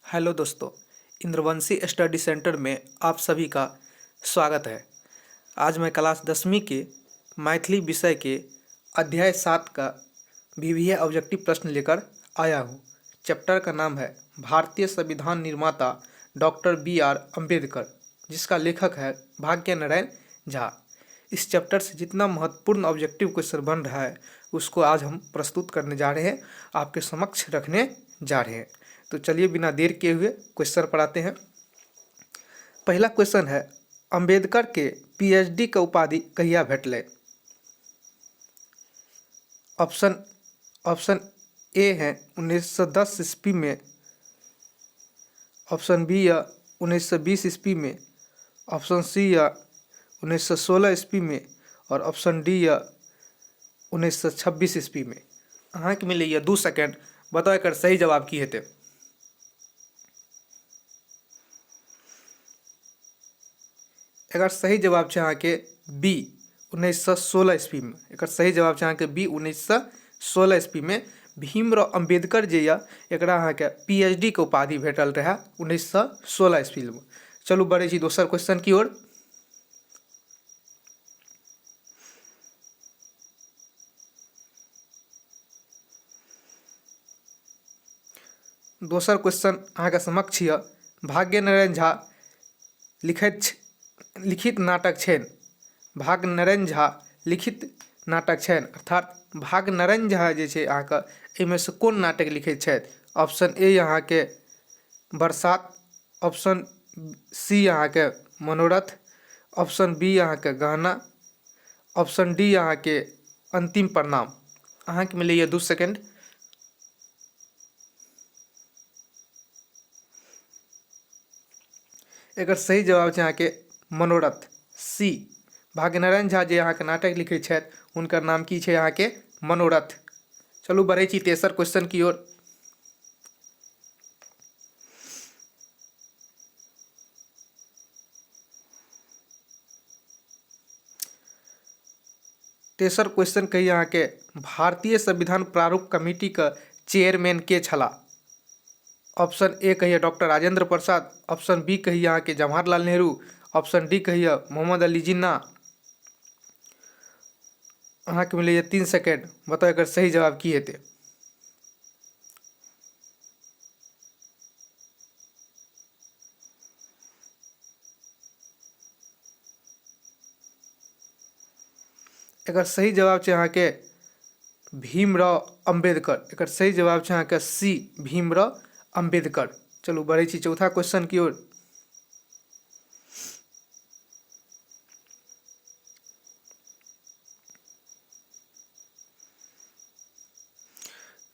Hello दोस्तों, इंद्रवंशी study centre में आप सभी का स्वागत है। आज मैं क्लास 10वीं के मैथिली विषय के अध्याय 7 का विविध ऑब्जेक्टिव प्रश्न लेकर आया हूँ। चैप्टर का नाम है भारतीय संविधान निर्माता डॉक्टर बी.आर. अम्बेडकर, जिसका लेखक है भाग्य नारायण झा। इस चैप्टर से जितना महत्वपूर्ण ऑब्जेक्टिव क्वेश्चन बन रहा है उसको आज हम प्रस्तुत करने जा रहे हैं, आपके समक्ष रखने जा रहे हैं। तो चलिए बिना देर किए हुए क्वेश्चन पढ़ाते हैं। पहला क्वेश्चन है, अंबेडकर के पीएचडी का उपाधि कहिया भेटलै? ऑप्शन ए है 1910 ईस्वी में, ऑप्शन बी या 1920 ईस्वी में, ऑप्शन सी या 1916 ईस्वी में और ऑप्शन डी या 1926 ईस्वी में। अहाँ के मिले 2 सेकेंड, बताओ एकर सही जवाब की हेतै। एकर सही जवाब है अहाँके बी 1916 ईस्वी में। एकर सही जवाब है अहाँके बी 1916 ईस्वी में भीमराव अम्बेडकर जे या एकरा अहाँके पीएचडी के उपाधि भेटल रहे 1916 ईस्वी में। चलू बढ़े छी दोसर क्वेश्चन की ओर। दोसर क्वेश्चन अहाँके समक्ष यऽ, भाग्य नारायण झा लिखित नाटक छनि। भाग्य नारायण झा लिखित नाटक छनि, अर्थात भाग्य नारायण झा जे छै अहाँके एहिमे से कोन नाटक लिखैत छथि? ऑप्शन ए अहाँके बरसात, ऑप्शन सी अहाँके मनोरथ, ऑप्शन बी अहाँके गहना, ऑप्शन डी अहाँके अंतिम प्रणाम। अहाँके मिलैए 2 सेकेंड। एकर सही जवाब है अहाँके मनोरथ, सी। भाग्य नारायण झा जे अहाँके नाटक लिखै छथि हुनकर नाम की छै अहाँके मनोरथ। चलू बढ़ै छी तेसर क्वेश्चन की ओर। तेसर क्वेश्चन कहिए अहाँके भारतीय संविधान प्रारूप कमिटी का चेयरमैन के छला? ऑप्शन ए कहिए doctor Rajendra Prasad, option B कहिए अहाँके जवाहरलाल नेहरू, ऑप्शन डी कहिए मोहम्मद अली जिन्ना। अहाँके मिलैए 3 सेकेंड, बताओ एकर सही जवाब की हेतै। एकर सही जवाब है अहाँके भीमराव अम्बेडकर। एकर सही जवाब है अहाँके सी भीमराव अम्बेडकर। चलू बढ़ै छी चौथा क्वेश्चन की ओर।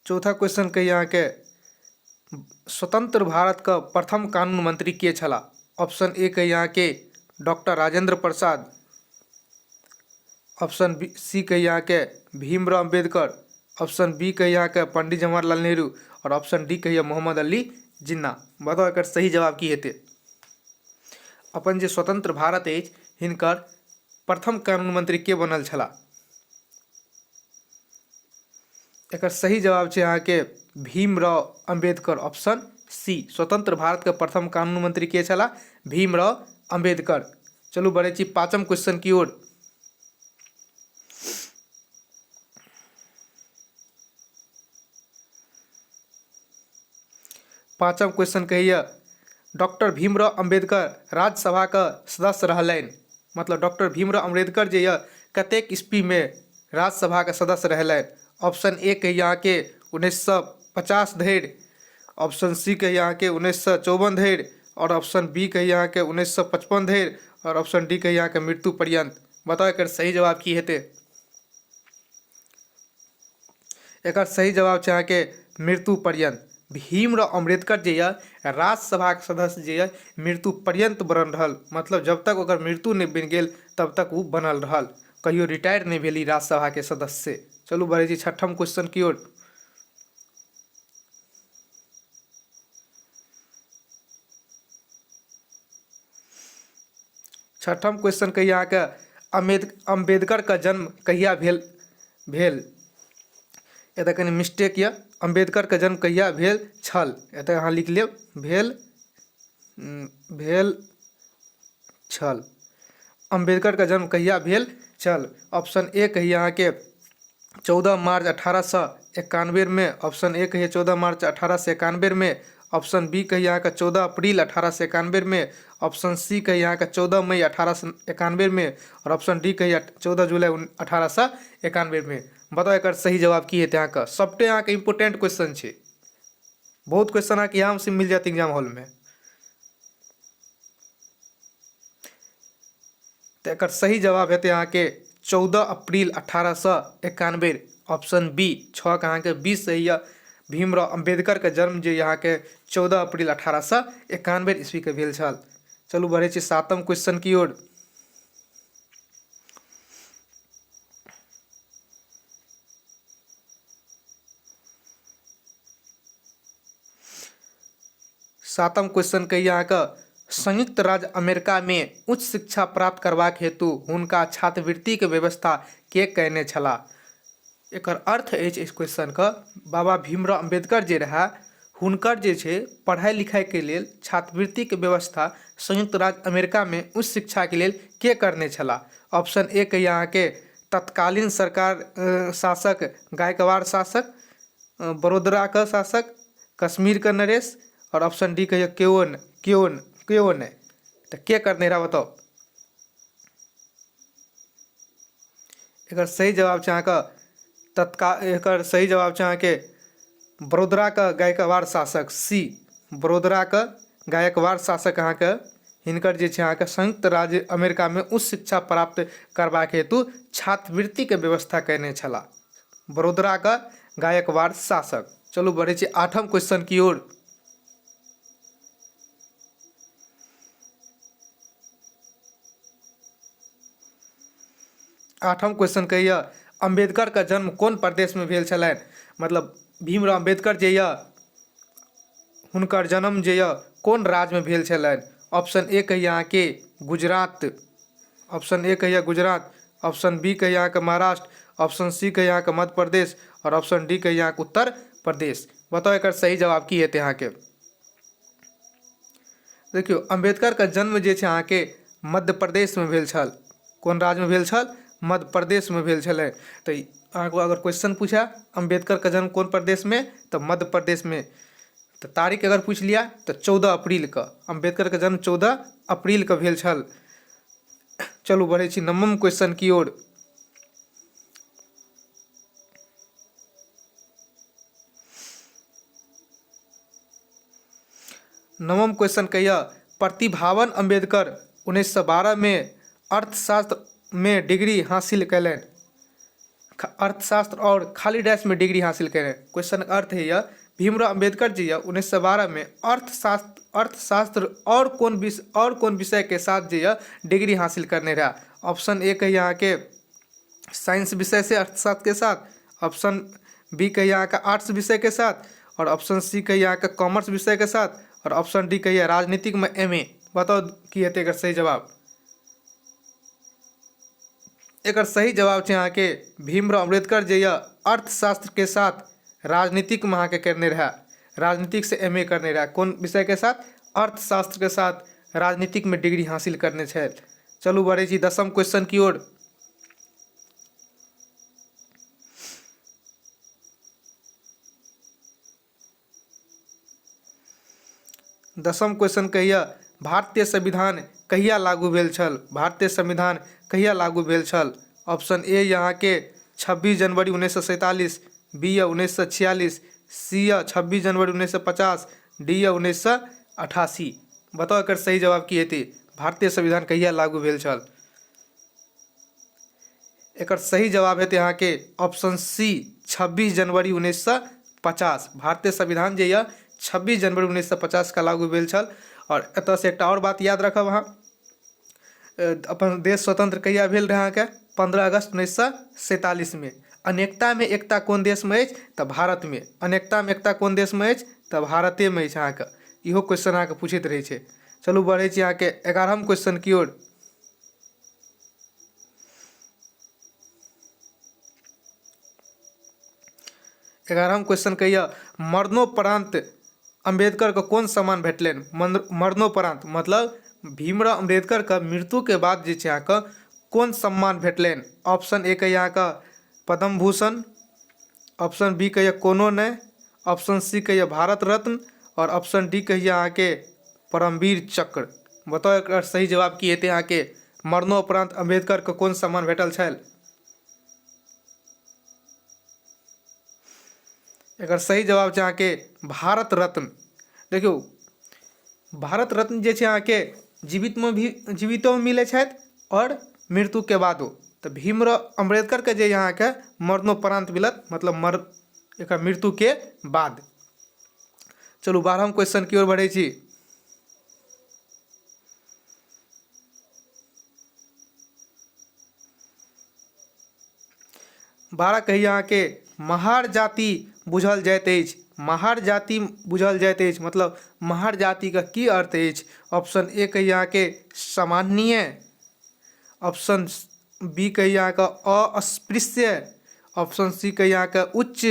चौथा क्वेश्चन कहिए अहाँके स्वतंत्र भारत का प्रथम कानून मंत्री के छला? ऑप्शन ए कहिए अहाँके doctor Rajendra Prasad, option B C कहिए अहाँके भीमराव अम्बेडकर, ऑप्शन बी कहिए अहाँके पंडित जवाहरलाल नेहरू और ऑप्शन डी कहिए मोहम्मद अली जिन्ना। बताओ एकर सही जवाब की हेतै। अपन जे स्वतंत्र भारत अछि हिनकर प्रथम कानून मंत्री के बनल छला? एकर सही जवाब है अहाँके भीमराव अम्बेडकर, ऑप्शन सी। स्वतंत्र भारत के प्रथम कानून मंत्री के छला? भीमराव अम्बेडकर। चलू बढ़े छी पांचम क्वेश्चन की ओर। पांचम क्वेश्चन कहिए डॉक्टर भीमराव अम्बेडकर राज्यसभा का सदस्य रहलनि। मतलब डॉक्टर भीमराव अम्बेडकर जे यह कतेक ईस्वी में राज्यसभा के सदस्य रहलनि? ऑप्शन ए कहिए अहाँके 1950 धरि, ऑप्शन सी कहिए अहाँके 1954 धरि और ऑप्शन बी कहिए अहाँके 1955 धरि और ऑप्शन डी कहिए अहाँके मृत्यु पर्यंत। बताओ एकर सही जवाब की हेतै। एकर सही जवाब है अहाँके मृत्यु पर्यंत। भीमराव अम्बेडकर जे यह राज्यसभा के सदस्य जे यह मृत्यु पर्यंत बनल रहल, मतलब जब तक ओकर मृत्यु नहीं बन गेल तब तक वो बनल रहल, कहियो रिटायर नहीं भेली राज्यसभा के सदस्य से। चलू बढ़े छी छठम क्वेश्चन की ओर। छठम क्वेश्चन कहिए अहाँके अम्बेडकर का जन्म कहिया भेल? एतऽ कनि मिस्टेक यऽ, अम्बेडकर के जन्म कहिया भेल छल? एतऽ अहाँ लिख लेब भेल छल। अम्बेडकर का जन्म कहिया भेल छल? ऑप्शन ए कहिए अहाँके 14 मार्च 1891 में। ऑप्शन ए कहिए 14 मार्च 1891 में। ऑप्शन बी कहिए अहाँके 14 अप्रैल 1891 में। ऑप्शन सी कहिए अहाँके 14 मई 1891 में। और ऑप्शन डी कहिए 14 जुलाई 1891 में। बताओ एक सही जवाब की हेतै अहाँके? सबटे अहाँके इम्पोर्टेंट क्वेश्चन छै, बहुत क्वेश्चन अहाँके यहाँ से मिल जाएत एग्जाम हॉल में। तो एक सही जवाब हेतै अहाँके 14 अप्रैल 1891। ऑप्शन बी 6 के अहाँके बी सही है। भीमराव अम्बेडकर के जन्म जे यहाँ के 14 अप्रैल 1891 ईस्वी के भेल छल। चलू बढ़े छी 7म क्वेश्चन की ओर। सातम क्वेश्चन कहिए अहाँके संयुक्त राज्य अमेरिका में उच्च शिक्षा प्राप्त करबाक हेतु हुनका छात्रवृत्ति के व्यवस्था के कयने छलाह? एकर अर्थ अछि इस क्वेश्चन का बाबा भीमराव अम्बेडकर जे रहा हुनकर जे छे पढ़ाई लिखाई के लेल छात्रवृत्ति के व्यवस्था संयुक्त राज्य अमेरिका में उच्च शिक्षा के लेल के करने छलाह? ऑप्शन ए कहिए अहाँके तत्कालीन सरकार शासक गायकवाड़ शासक, बड़ोदरा का शासक, कश्मीर का नरेश। और ऑप्शन डी कहिए क्यों ने तो के करने रहा बताओ? एक सही जवाब है अहाँका सही जवाब है अहाँके बड़ोदरा का गायकवाड़ शासक सी। बड़ोदरा का गायकवाड़ शासक अहाँके हिनकर जे छै अहाँके संयुक्त राज्य अमेरिका में उच्च शिक्षा प्राप्त करबाक हेतु छात्रवृत्ति के व्यवस्था कयने छलाह। बड़ोदरा का गायकवाड़ शासक। चलू बढ़े छी 8म क्वेश्चन की ओर। 8म क्वेश्चन कहिए अम्बेडकर का जन्म कौन प्रदेश में भेल छलनि? मतलब भीमराव अम्बेडकर जे हुनकर जन्म जे कौन राज्य में भेल छलनि? ऑप्शन ए कहिए अहाँके गुजरात। ऑप्शन ए कहिए गुजरात। ऑप्शन बी कहिए अहाँके महाराष्ट्र। ऑप्शन सी कहिए अहाँके मध्य प्रदेश। और ऑप्शन डी कहिए अहाँके उत्तर प्रदेश। बताओ एक सही जवाब की हेतै अहाँके? देखियो अम्बेडकर का जन्म जे छै अहाँके मध्य प्रदेश में भेल छल। कौन राज्य में भेल छल? मध्य प्रदेश में भेल छलै। तो अहाँको अगर क्वेश्चन पूछा अम्बेडकर का जन्म कौन प्रदेश में, तो मध्य प्रदेश में। तो तारीख अगर पूछ लिया तो 14 अप्रैल का। अम्बेडकर का जन्म 14 अप्रैल का भेल छल। चलू बढ़े छी 9म क्वेश्चन की ओर। 9म क्वेश्चन कहिए प्रतिभावन अम्बेडकर 1912 में अर्थशास्त्र में डिग्री हासिल कैलन। अर्थशास्त्र और खाली डैश में डिग्री हासिल करें। क्वेश्चन का अर्थ है यह भीमराव अम्बेडकर जी 1912 में अर्थशास्त्र और कौन विषय के साथ जो डिग्री हासिल करने रहा? ऑप्शन ए कहिए यहाँ के साइंस विषय से अर्थशास्त्र के साथ। ऑप्शन बी कहिए यहाँ का आर्ट्स विषय के साथ। और ऑप्शन सी कहिए यहाँ का कॉमर्स विषय के साथ। और ऑप्शन डी कहिए राजनीतिक में एमए। बताओ की हेतै एकर सही जवाब? एक सही जवाब है यहाँ के भीमराव अम्बेडकर जे अर्थशास्त्र के साथ राजनीतिक में अहाँके करने रहा। राजनीतिक से एमए करने रहा। कौन विषय के साथ? अर्थशास्त्र के साथ राजनीतिक में डिग्री हासिल करने छे। चलू बढ़े छी 10म क्वेश्चन की ओर। 10म क्वेश्चन कहिए भारतीय संविधान कहिया लागू भेल छल? भारतीय संविधान कहिया लागू भेल छल? ऑप्शन ए यहाँ के 26 जनवरी 1947। बी या 1946। सी या 26 जनवरी 1950। डी या 1988। बताओ एकर सही जवाब की हेतै? भारतीय संविधान कहिया लागू भेल छल? एकर सही जवाब हेतै यहाँ के ऑप्शन सी 26 जनवरी 1950। भारतीय संविधान जे 26 जनवरी 1950 का लागू भेल छल। और एतऽ से एकटा और बात याद रखब अहाँ, अपन देश स्वतंत्र कहिया भेल रहे अहाँके? 15 अगस्त 1947 में। अनेकता में एकता कौन देश में अछि? तऽ भारत में। अनेकता में एकता कौन देश में अछि? तऽ भारते में अछि अहाँके। इहो क्वेश्चन अहाँके पूछैत रहै छै। चलू बढ़ै छी अहाँके 11म क्वेश्चन की ओर। 11वां क्वेश्चन कहिए मरणोपरांत अम्बेडकर को कोन सम्मान भेटलनि। मरणोपरांत मतलब भीमराव अम्बेडकर का मृत्यु के बाद जे छै अहाँके कोन सम्मान भेटलनि। ऑप्शन ए कहिए अहाँके पद्म भूषण, ऑप्शन बी कहिए कोनो नहि, ऑप्शन सी कहिए भारत रत्न और ऑप्शन डी कहिए अहाँके परमवीर चक्र। बताओ एकर सही जवाब की हेतै अहाँके। मरणोपरांत अम्बेडकर के कोन सम्मान भेटल छल। एकर सही जवाब छै अहाँके भारत रत्न। देखियौ भारत रत्न जे छै अहाँके जीवितो में मिलै छथि और मृत्यु के बादो। तो भीमराव अम्बेडकर के जे अहाँके मरणोपरांत मिलत मतलब एकर मृत्यु के बाद। चलू 12वां क्वेश्चन की ओर बढ़ै छी। 12 कहिए अहाँके महार जाति बुझल जाइत अछि। महार जाति बुझल जाइत अछि मतलब महार जाति का की अर्थ अछि। ऑप्शन ए कहिए अहाँके सामान्य, ऑप्शन बी कहिए अहाँके अस्पृश्य, ऑप्शन सी कहिए अहाँके उच्च,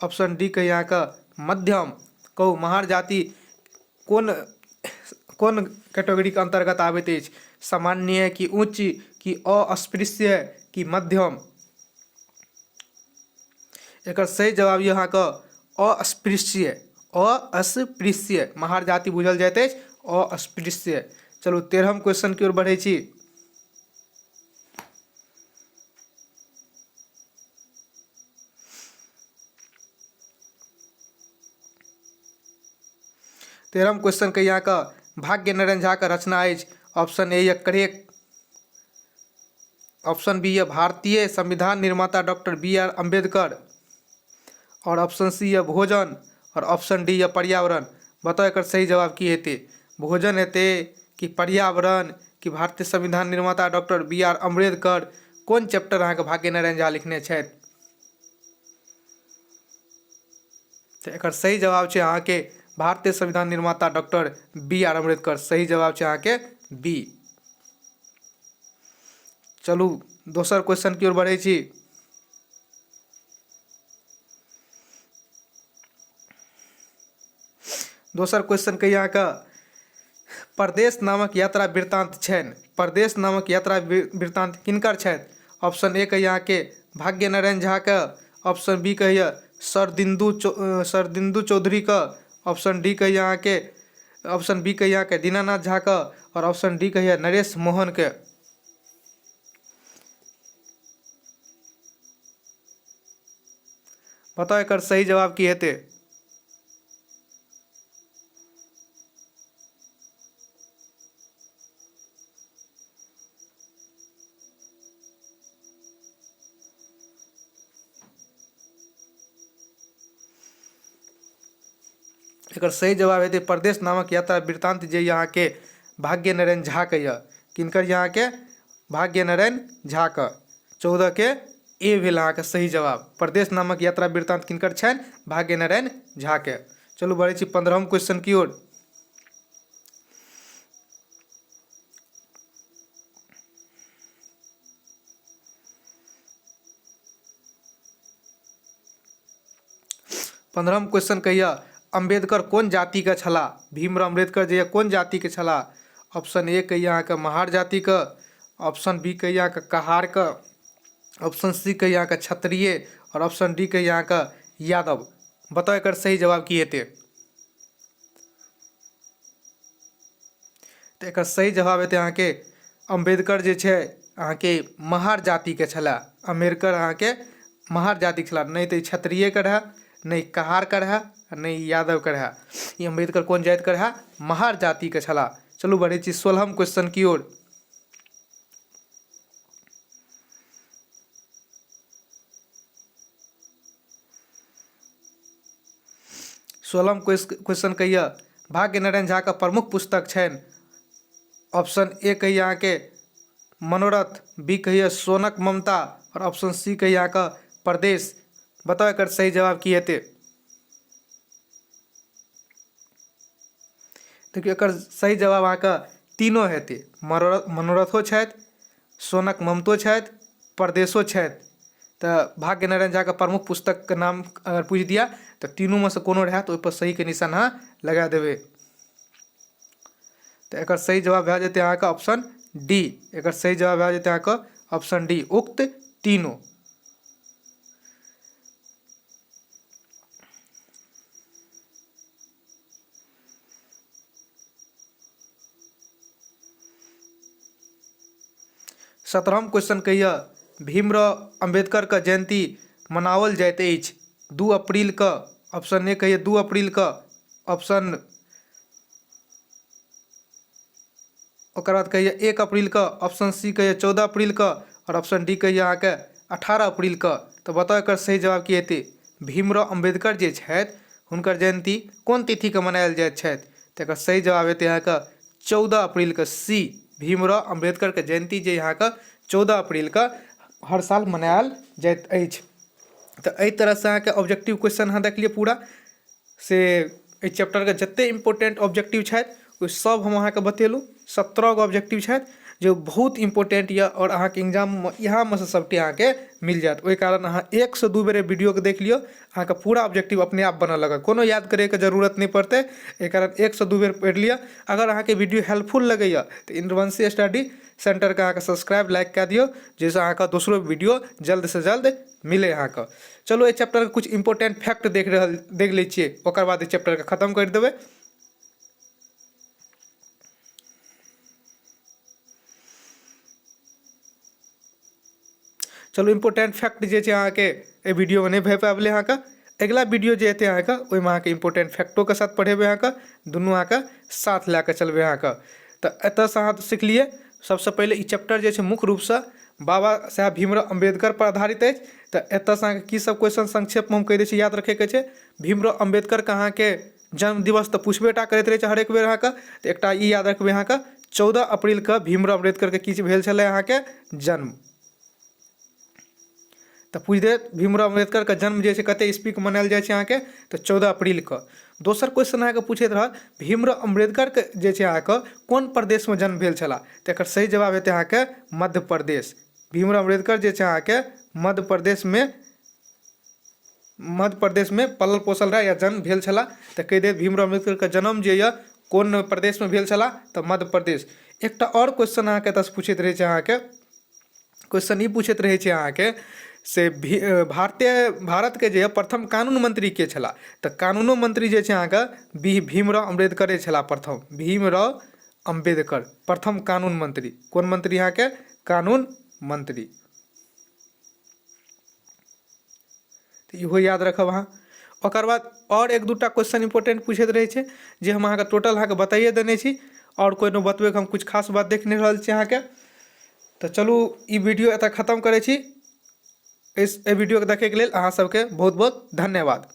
ऑप्शन डी कहिए अहाँके मध्यम। कहू महार जाति कोन कैटेगरी के अंतर्गत आबैत अछि। सामान्य कि उच्च कि अस्पृश्य कि मध्यम। एकर सही जवाब ये अहाँके अस्पृश्य। अस्पृश्य महार जाति बुझल जाइत अछि अस्पृश्य। चलू 13वां क्वेश्चन की ओर बढ़ै छी। तेरहवां क्वेश्चन कहिए अहाँके भाग्य नारायण झा का रचना अछि। ऑप्शन ए ये करेक्ट, ऑप्शन बी ये भारतीय संविधान निर्माता डॉक्टर बी.आर. अम्बेडकर और ऑप्शन सी है भोजन और ऑप्शन डी है पर्यावरण। बताओ एकर सही जवाब की हेतै। भोजन हेतै कि पर्यावरण कि भारतीय संविधान निर्माता डॉक्टर बी.आर. अम्बेडकर। कोन चैप्टर अहाँके भाग्य नारायण झा लिखने छथि। तो एकर सही जवाब छै अहाँके भारतीय संविधान निर्माता डॉक्टर बी.आर. अम्बेडकर। सही जवाब छै अहाँके बी। चलू दोसर क्वेश्चन की ओर बढ़ै छी। दोसर क्वेश्चन कहिए अहाँके परदेश नामक यात्रा वृत्तांत छनि। परदेश नामक यात्रा वृत्तांत किनकर छथि। ऑप्शन ए कहिए अहाँके भाग्य नारायण झा के, ऑप्शन बी कहिए शरदिंदु चौधरी का, ऑप्शन डी कहिए अहाँके ऑप्शन बी कहिए अहाँके दीनानाथ झा का और ऑप्शन डी कहिए नरेश मोहन के। बताओ एकर सही जवाब की हेतै। एकर सही जवाब हेतै परदेश नामक यात्रा वृत्तांत जे यहाँ के भाग्य नारायण झा के यह। किनकर यहाँ के भाग्य नारायण झा का 14 के ए भेल अहाँके सही जवाब। परदेश नामक यात्रा वृत्तांत किनकर छनि भाग्य नारायण झा के। चलू बढ़ै छी 15वां क्वेश्चन की ओर। पंद्रहम क्वेश्चन कहिए अम्बेडकर कोन जाति के छलाह। भीमराव अम्बेडकर जे कोन जाति के छलाह। ऑप्शन ए कहिए अहाँके महार जाति के, ऑप्शन बी कहिए अहाँके कहार के, ऑप्शन सी कहिए अहाँके क्षत्रिय और ऑप्शन डी कहिए अहाँके यादव। बताओ एकर सही जवाब की हेतै। तो एकर सही जवाब हेतै अहाँके अम्बेडकर जे छै अहाँके महार जाति के छलाह। अम्बेडकर अहाँके महार जाति के छलाह, नहीं तो क्षत्रिय के रहे, नहीं कहार का रहे, नहीं यादव का रहे। ये अम्बेडकर कौन जाति का रहे महार जाति के छलाह। चलू बढ़ै छी 16वां क्वेश्चन की ओर। 16वां क्वेश्चन कहिए भाग्य नारायण झा का प्रमुख पुस्तक छनि। ऑप्शन ए कहिए अहाँके मनोरथ, बी कहिए सोनक ममता और ऑप्शन सी कहिए अहाँके परदेश। बताओ एकर सही जवाब की हेतै। देखिए एकर सही जवाब अहाँके तीनों हेतै। मनोरथो छथि, सोनक ममतो छथि, परदेशो छथि। तो भाग्य नारायण झा के प्रमुख पुस्तक के नाम अगर पूछ दिया तो तीनों में से कोनो रहे तो ओहि पर सही के निशान अहाँ लगा देवे। तो एक सही जवाब भए जेतै अहाँके ऑप्शन डी। एक सही जवाब भए जेतै अहाँके ऑप्शन डी, उक्त तीनों। सत्रहम क्वेश्चन कहिए भीमराव अम्बेडकर का जयंती मनावल जाइत अछि 2 अप्रैल का। ऑप्शन ए कहिए 2 अप्रैल का, ऑप्शन ओकर बाद कहिए 1 अप्रैल का, ऑप्शन सी कहिए 14 अप्रैल का और ऑप्शन डी कहिए अहाँके 18 अप्रैल का। तो बताओ एकर सही जवाब की हेतै। भीमराव अम्बेडकर जे छथि हुनकर जयंती कोन तिथि के मनायल जाइत छथि। तो एकर सही जवाब हेतै अहाँके 14 अप्रैल का, सी। भीमराव अम्बेडकर के जयंती जे अहाँके 14 अप्रैल का हर साल मनायल जाइत अछि। तो एहि तरह से अहाँके ऑब्जेक्टिव क्वेश्चन अहाँ देख लिअ पूरा से एहि चैप्टर के जते इंपोर्टेंट ऑब्जेक्टिव छथि ओ सब हम अहाँके बतेलहुँ। 17 गो ऑब्जेक्टिव छथि जो बहुत इंपोर्टेंट यऽ और अहाँके एग्जाम में यहाँ में से सबटे अहाँके मिल जायत। ओहि कारण अहाँ 1 से 2 बेर वीडियो के देख लियो, अहाँके पूरा ऑब्जेक्टिव अपने आप बनऽ लगत, कोनो याद करे के जरूरत नहीं पड़ते। एहि कारण 1 से 2 बेर पढ़ि लिअ। अगर अहाँके वीडियो हेल्पफुल लगैया तो इंद्रवंशी स्टडी सेंटर के अहाँके सब्सक्राइब लाइक कऽ दियौ, जाहिसँ अहाँके दोसरो वीडियो जल्द से जल्द मिले अहाँके। चलो एहि चैप्टर के कुछ इंपोर्टेंट फैक्ट देख लै छियै, ओकर बाद एहि चैप्टर के खत्म कर देबै। चलो इंपोर्टेंट फैक्ट जे छै अहाँके एहि वीडियो में नहीं भए पाबले। अहाँके अगला वीडियो जे हेतै अहाँके ओहिमे अहाँके इंपोर्टेंट फैक्टो के साथ पढ़ेबै, अहाँके दुनू अहाँके साथ लए कऽ चलबै अहाँके। तो एतऽसँ अहाँ सिखलिए सबसे पहले ई चैप्टर जे छै मुख्य रूप से बाबा साहेब भीमराव अम्बेडकर पर आधारित अछि। तो एतऽसँ अहाँके की सब क्वेश्चन संक्षेप में हम कहि दै छी याद रखे के छै। भीमराव अम्बेडकर के अहाँके जन्म दिवस तो पूछबे टा करैत रहै छै हरेक बेर अहाँके। तो एकटा ई याद रखबै अहाँके 14 अप्रैल के भीमराव अम्बेडकर के की भेल छलै अहाँके जन्म। तो पूछ देत भीमराव अम्बेडकर का जन्म जे कते ईस्वी के मनायल जाइ छै अहाँके तो 14 अप्रैल के। दोसर क्वेश्चन अहाँके पूछैत रहत भीमराव अम्बेडकर के जे छै अहाँके कोन प्रदेश में जन्म भेल छला। तो एकर सही जवाब हेतै अहाँके मध्य प्रदेश। भीमराव अम्बेडकर जे छै अहाँके मध्य प्रदेश में पलल पोसल रहे या जन्म भेल छला। तो कहि देत भीमराव अम्बेडकर के जन्म जे यऽ कोन प्रदेश में भेल छला तो मध्य प्रदेश। एकटा और क्वेश्चन अहाँके एतऽसँ पूछैत रहै छै अहाँके, क्वेश्चन ई पूछैत रहै छै अहाँके से भारत के जे प्रथम कानून मंत्री के छला। तो कानूनो मंत्री जे छै अहाँके भीमराव अम्बेडकर छला प्रथम। भीमराव अम्बेडकर प्रथम कानून मंत्री। कोन मंत्री अहाँके कानून मंत्री। तो इहो याद रखब अहाँ। ओकर बाद और 1-2टा क्वेश्चन इंपोर्टेंट पूछैत रहै छै जे हम अहाँके टोटल अहाँके बताइए देने छी और कोनो बतबै हम कुछ खास बात देख नहीं रहल छी अहाँके। तो चलू ई वीडियो एतऽ खत्म करै छी। इस वीडियो के देखे के लेल अहाँ सबके बहुत बहुत धन्यवाद।